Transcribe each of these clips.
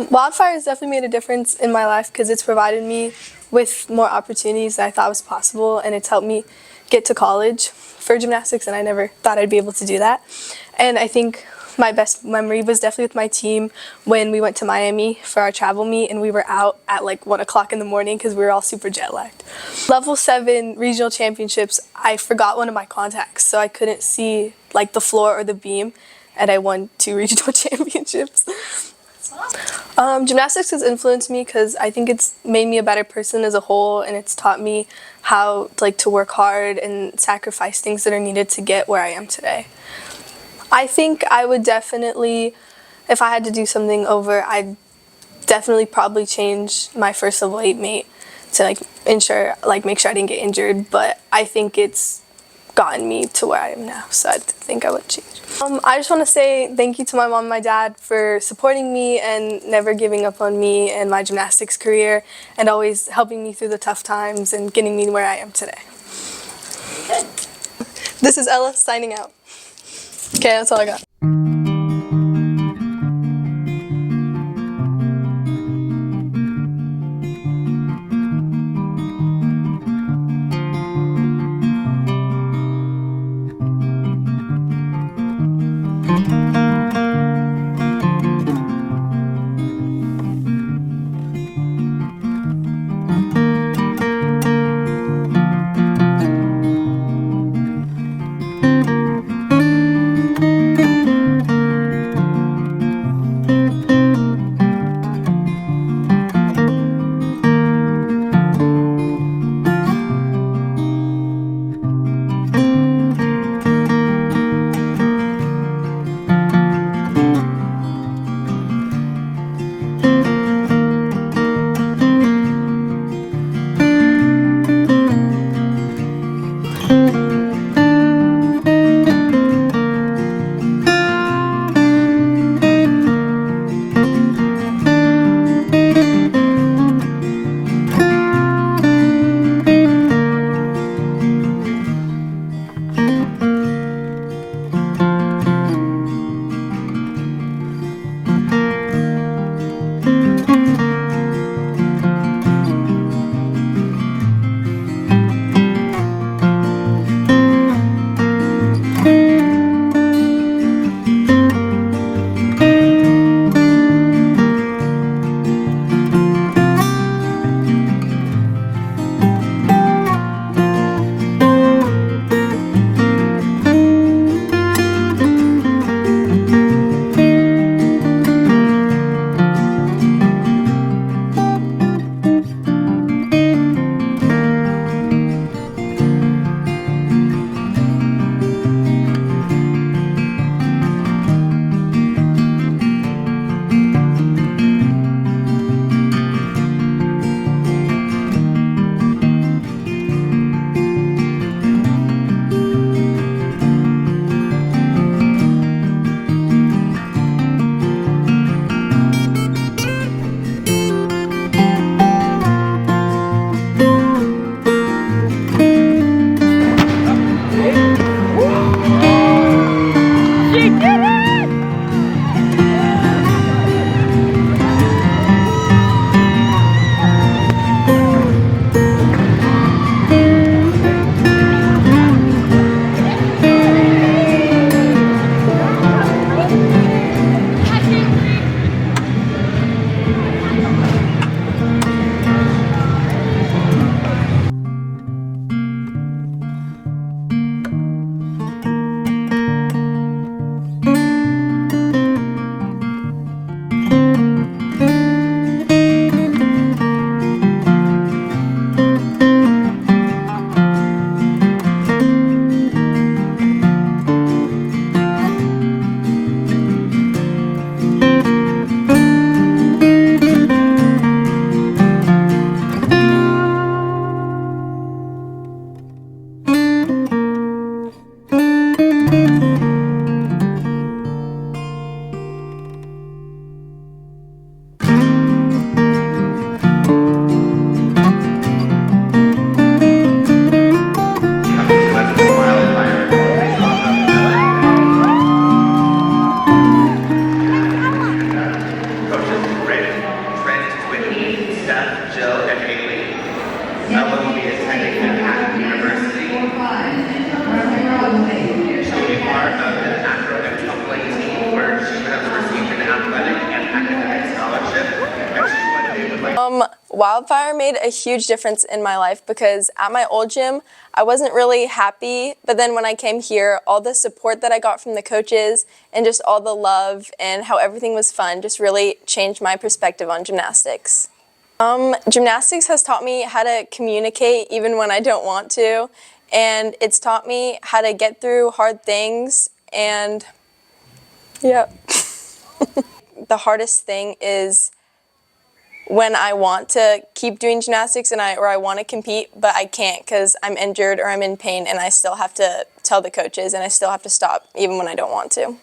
Wildfire has definitely made a difference in my life because it's provided me with more opportunities than I thought was possible, and it's helped me get to college for gymnastics, and I never thought I'd be able to do that. And I think my best memory was definitely with my team when we went to Miami for our travel meet, and we were out at like 1 o'clock in the morning because we were all super jet lagged. Level 7 regional championships, I forgot one of my contacts, so I couldn't see like the floor or the beam, and I won 2 regional championships. Gymnastics has influenced me because I think it's made me a better person as a whole, and it's taught me how to work hard and sacrifice things that are needed to get where I am today. I think I would definitely, if I had to do something over, I'd definitely probably change my first level 8 meet to make sure I didn't get injured, but I think it's gotten me to where I am now, so I think I would change. I just want to say thank you to my mom and my dad for supporting me and never giving up on me and my gymnastics career, and always helping me through the tough times and getting me where I am today. This is Ella signing out. Okay, that's all I got. Wildfire made a huge difference in my life because at my old gym, I wasn't really happy, but then when I came here, all the support that I got from the coaches and just all the love and how everything was fun just really changed my perspective on gymnastics. Gymnastics has taught me how to communicate even when I don't want to, and it's taught me how to get through hard things, and yeah. The hardest thing is when I want to keep doing gymnastics and I want to compete, but I can't because I'm injured or I'm in pain, and I still have to tell the coaches and I still have to stop even when I don't want to.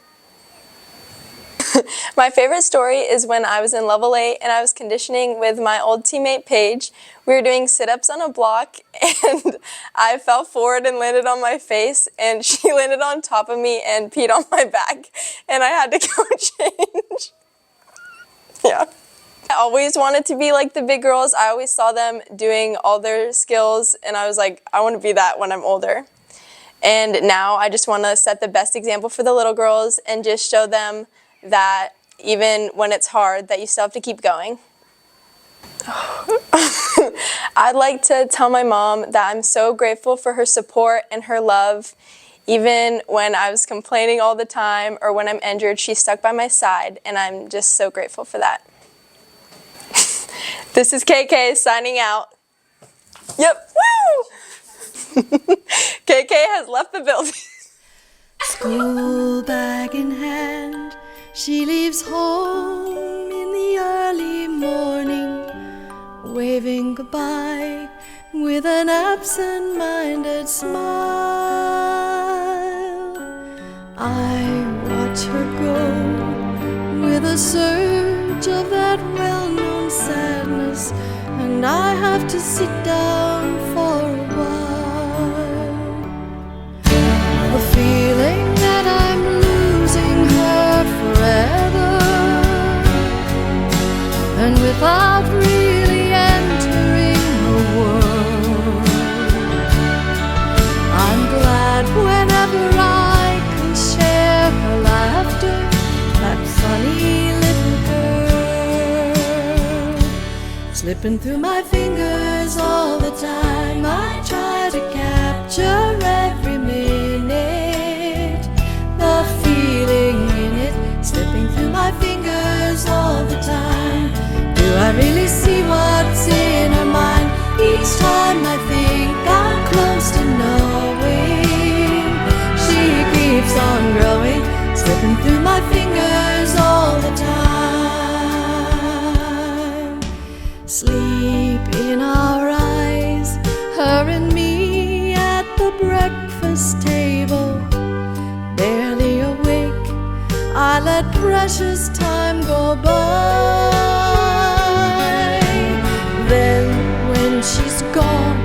My favorite story is when I was in level 8 and I was conditioning with my old teammate Paige. We were doing sit-ups on a block and I fell forward and landed on my face, and she landed on top of me and peed on my back, and I had to go change. Yeah. I always wanted to be like the big girls. I always saw them doing all their skills, and I was like, I want to be that when I'm older. And now I just want to set the best example for the little girls and just show them that even when it's hard, that you still have to keep going. I'd like to tell my mom that I'm so grateful for her support and her love. Even when I was complaining all the time or when I'm injured, she stuck by my side, and I'm just so grateful for that. This is KK signing out. Yep. Woo! KK has left the building. School bag in hand, she leaves home in the early morning, waving goodbye with an absent-minded smile. I watch her go with a surge of that well-known sadness, and I have to sit down for a while. The feeling that I'm losing her forever, and without really entering her world. I'm glad whenever I can share her laughter, that funny little girl. Slipping through my fingers all the time, I try to capture every minute, the feeling in it, slipping through my fingers all the time. Do I really see what's in her mind? Each time I think I'm close to knowing, she keeps on growing, slipping through my fingers all the time. Sleep in our eyes, her and me at the breakfast table, barely awake, I let precious time go by. Then when she's gone,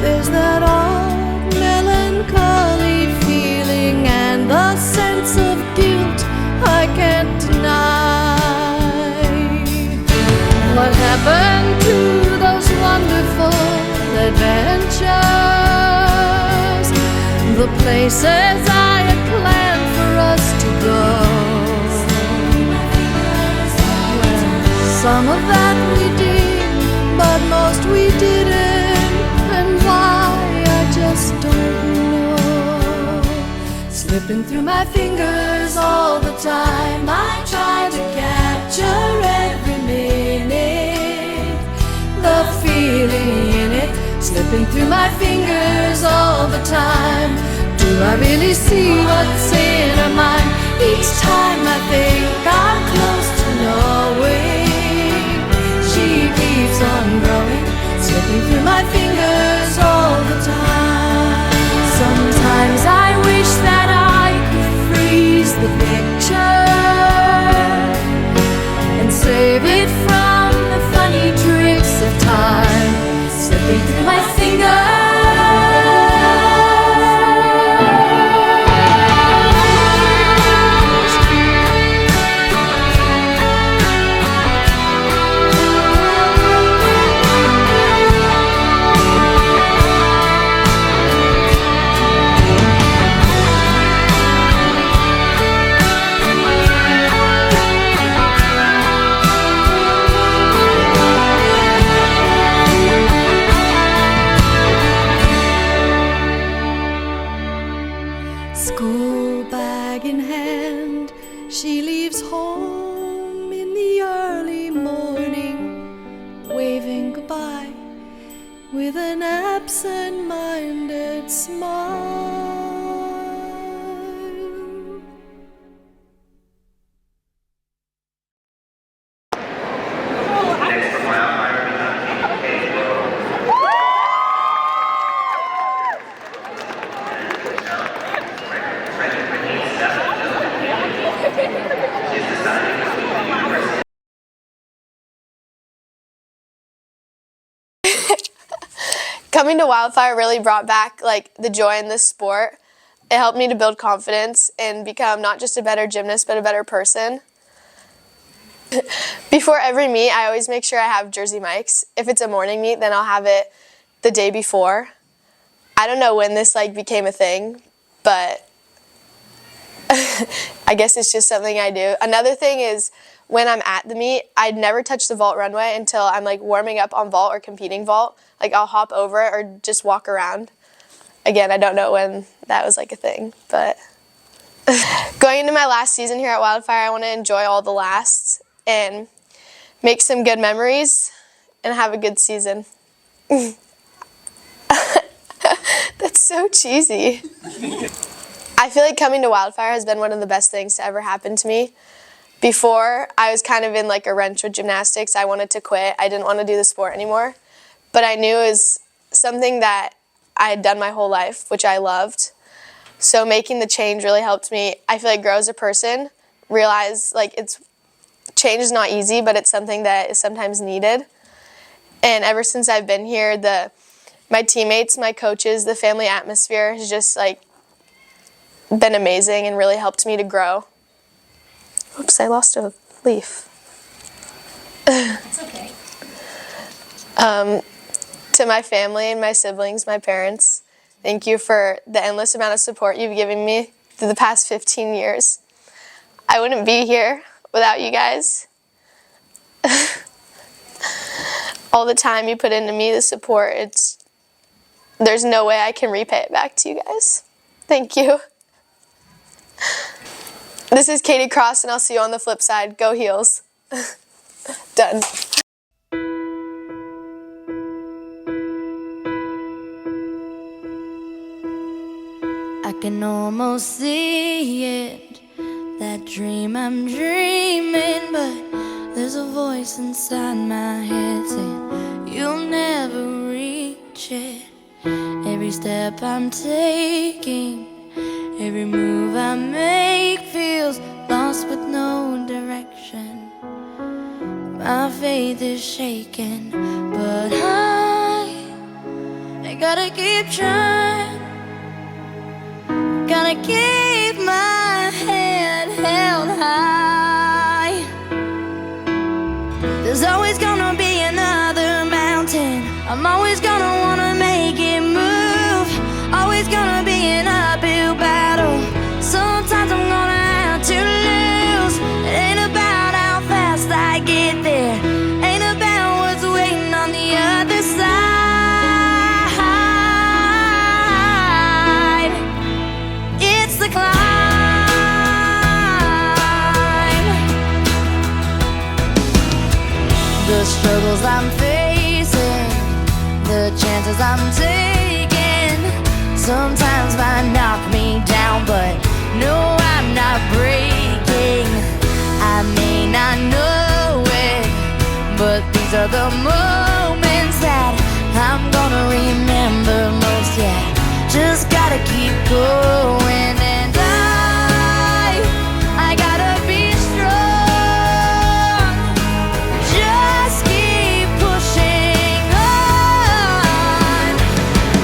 there's that odd melancholy feeling and the sense of guilt I can't deny. What happened to those wonderful adventures, the places I had planned for us to go? Some of that we did, but most we didn't, and why I just don't know. Slipping through my fingers all the time, I try to capture every minute, the feeling in it, slipping through my fingers all the time. Do I really see what's in her mind? Each time I think I'm close to knowing, she keeps on growing, slipping through my fingers all the time. Sometimes I wish that I could freeze the picture and save it from the funny tricks of time, slipping through my fingers. with an absent-minded smile. Coming to Wildfire really brought back like the joy in this sport. It helped me to build confidence and become not just a better gymnast, but a better person. Before every meet, I always make sure I have jersey mics. If it's a morning meet, then I'll have it the day before. I don't know when this like became a thing, but I guess it's just something I do. Another thing is when I'm at the meet, I'd never touch the vault runway until I'm like warming up on vault or competing vault. Like I'll hop over it or just walk around. Again, I don't know when that was like a thing, but going into my last season here at Wildfire, I want to enjoy all the lasts and make some good memories and have a good season. That's so cheesy. I feel like coming to Wildfire has been one of the best things to ever happen to me. Before, I was kind of in like a wrench with gymnastics. I wanted to quit. I didn't want to do the sport anymore. But I knew it was something that I had done my whole life, which I loved. So making the change really helped me, I feel like, grow as a person, realize like change is not easy, but it's something that is sometimes needed. And ever since I've been here, my teammates, my coaches, the family atmosphere has just like been amazing and really helped me to grow. Oops, I lost a leaf. It's okay. To my family and my siblings, my parents, thank you for the endless amount of support you've given me through the past 15 years. I wouldn't be here without you guys. All the time you put into me, the support, there's no way I can repay it back to you guys. Thank you. This is Katie Cross, and I'll see you on the flip side. Go Heels. Done. I can almost see it, that dream I'm dreaming, but there's a voice inside my head saying you'll never reach it. Every step I'm taking, every move I make feels lost with no direction. My faith is shaken, but I gotta keep trying. Gotta keep my head held high. There's always gonna be another mountain. I'm always gonna wanna make it move. Always gonna be an uphill battle. Sometimes I'm gonna have to lose. It ain't about how fast I get there. Ain't about what's waiting on the other side. It's the climb. The struggles I'm facing, the chances I'm taking, sometimes might knock me down, but no, I'm not breaking. I may not know it, but these are the moments that I'm gonna remember most. Yeah, just gotta keep going, and I gotta be strong. Just keep pushing on,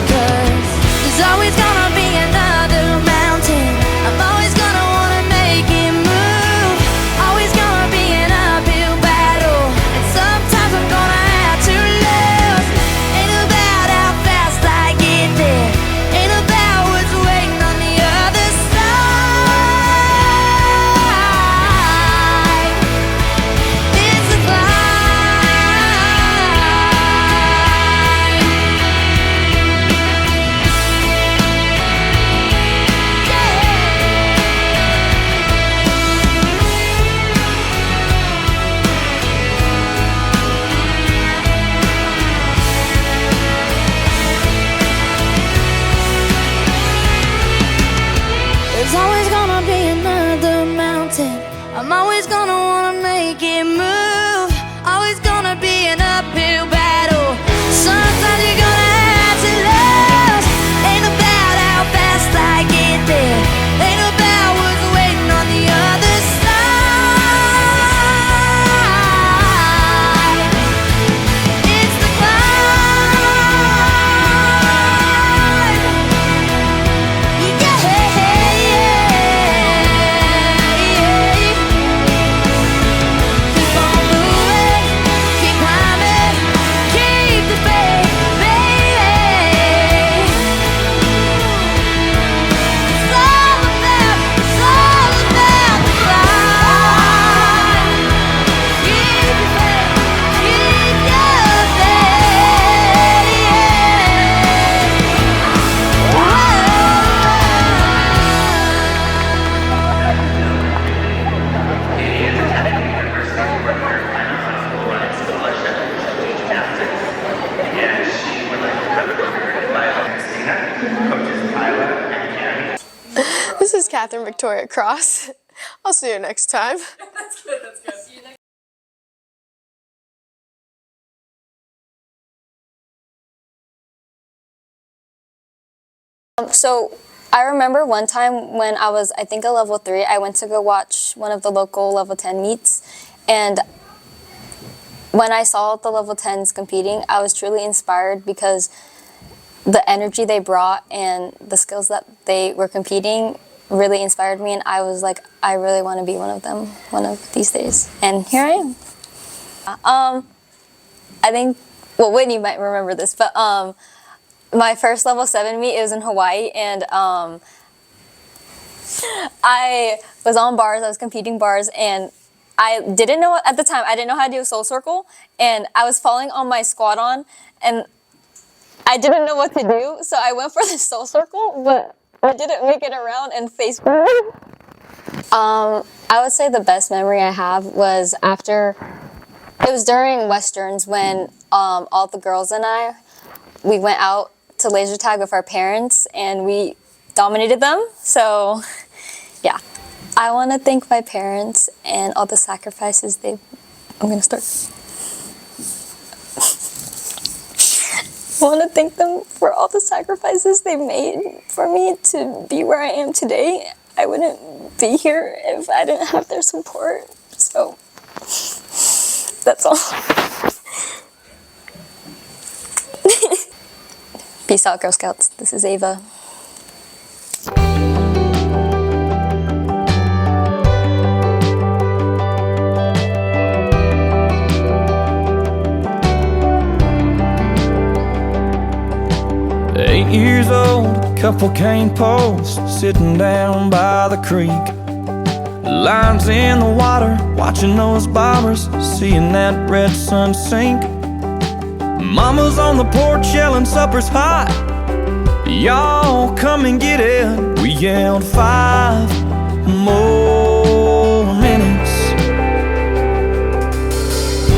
'cause there's always gonna be another mountain. I'm always gonna wanna make it move. Always gonna be an uphill battle, and sometimes I'm gonna have to lose. Ain't about how fast I get there. Ain't about what's waiting on the other side. Catherine Victoria Cross. I'll see you next time. That's good. That's good. So I remember one time when I was, I think, a level 3, I went to go watch one of the local level 10 meets, and when I saw the level 10s competing, I was truly inspired because the energy they brought and the skills that they were competing really inspired me, and I was like, I really want to be one of them one of these days, and here I am. I think, well, Whitney might remember this, but my first level 7 meet, it was in Hawaii, and I was on bars, I was competing bars, and I didn't know, at the time, I didn't know how to do a soul circle, and I was falling on my squat on, and I didn't know what to do, so I went for the soul circle, but I didn't make it around and face forward. I would say the best memory I have was it was during Westerns when all the girls and we went out to laser tag with our parents and we dominated them. So yeah, I want to thank my parents and all the sacrifices I'm gonna start. I want to thank them for all the sacrifices they made for me to be where I am today. I wouldn't be here if I didn't have their support. So that's all. Peace out, Girl Scouts. This is Ava. Years old, a couple cane posts sitting down by the creek. Lines in the water, watching those bobbers, seeing that red sun sink. Mama's on the porch yelling supper's hot, y'all come and get it. We yelled 5 more minutes.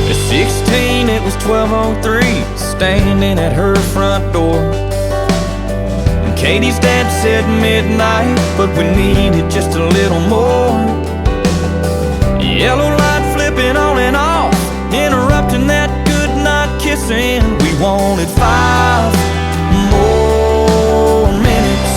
At 16 it was 12:03, standing at her front door. Katie's dad said midnight, but we needed just a little more. Yellow light flipping on and off, interrupting that good night kissing. We wanted 5 more minutes.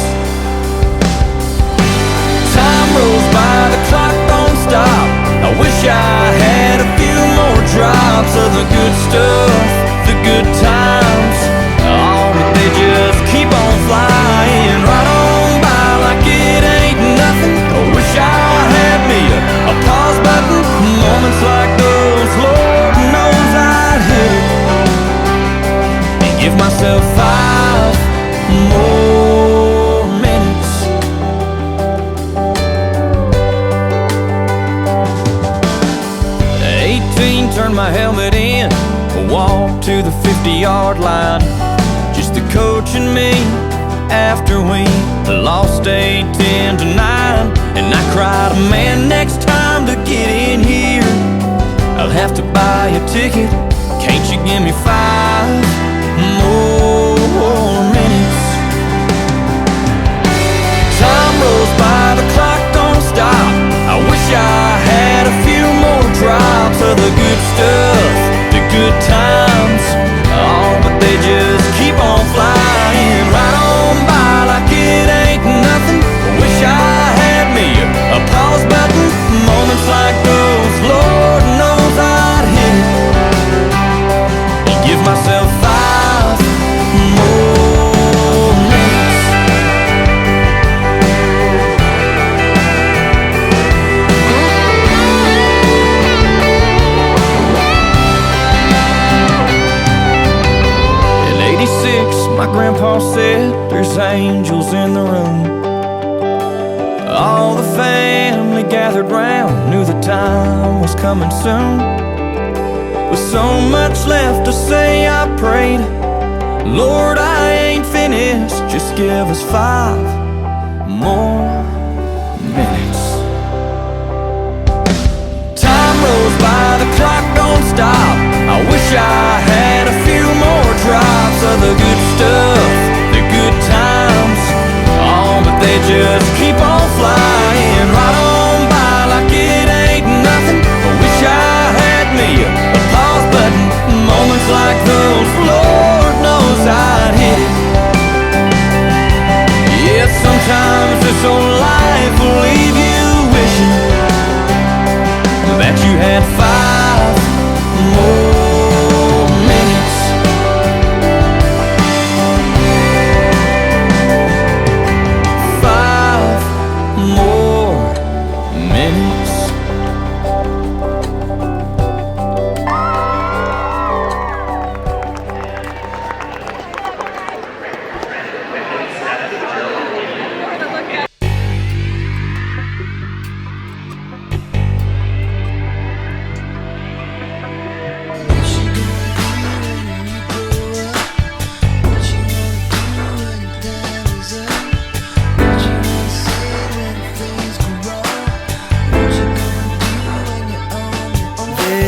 Time rolls by, the clock don't stop. I wish I had a few more drops of the good stuff, the good times. Oh, but they just keep on flying right on by like it ain't nothing. I wish I had me a pause button. Moments like those, Lord knows I'd hit it and give myself 5 more minutes. 18, turned my helmet in, walked to the 50-yard line. Just the coach and me after we lost 8-10 to 9. And I cried, man, next time to get in here I'll have to buy a ticket. Can't you give me 5 more minutes? Time rolls by, the clock don't stop. I wish I had a few more drops of the good stuff, the good times. Oh, but they just keep on flying right on by like it ain't nothing. Wish I had me a pause button. Moments like those, Lord knows I'd hit it and give myself 5 more minutes. My grandpa said there's angels in the room. All the family gathered round, knew the time was coming soon. With so much left to say, I prayed, Lord, I ain't finished, just give us 5 more minutes. Time rolls by, the clock don't stop. I wish I had a few more drops of the good stuff, the good times. Oh, but they just keep on flying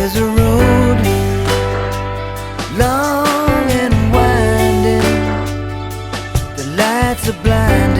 There's a road long and winding, the lights are blinding.